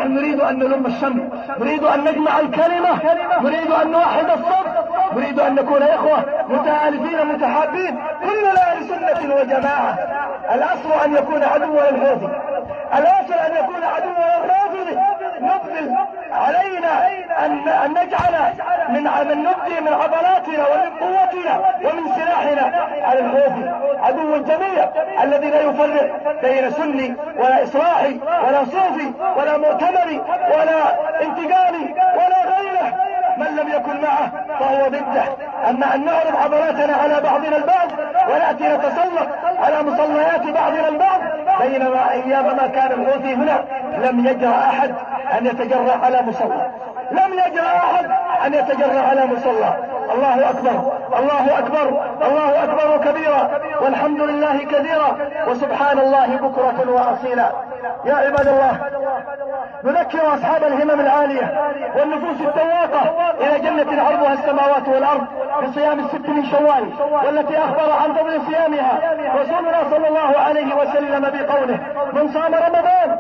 ونحن نريد أن نلم الشمل، نريد أن نجمع الكلمة، نريد أن نوحد الصف، نريد أن نكون إخوة متآلفين متحابين كلنا أهل سنة وجماعة. الأصل أن يكون عدوا للحوثي، الأصل أن يكون عدوا للرافضي. نبذل علينا أن نجعل من نبدي من عضلاتنا ومن قوتنا ومن سلاحنا على الحوثي عدو الجميع الذي لا يفرق بين سني ولا إصلاحي ولا صوفي ولا مؤتمري ولا انتقالي ولا غيره. من لم يكن معه فهو ضده. أما أن نعرض عضلاتنا على بعضنا البعض ونأتي نتسلط على مصليات بعضنا البعض، بينما أيام ما كان الحوثي هنا لم يجرأ أحد أن يتجرأ على مصلى، لم يجرأ أحد أن يتجرأ على مصلى. الله أكبر، الله أكبر، الله أكبر كبيرا، والحمد لله كثيرا، وسبحان الله بكرة وأصيلا. يا عباد الله، نذكر أصحاب الهمم العالية والنفوس التواقة إلى جنة عرضها السماوات والأرض بصيام الست من شوال، والتي أخبر عن فضل صيامها رسولنا صلى الله عليه وسلم بقوله: من صام رمضان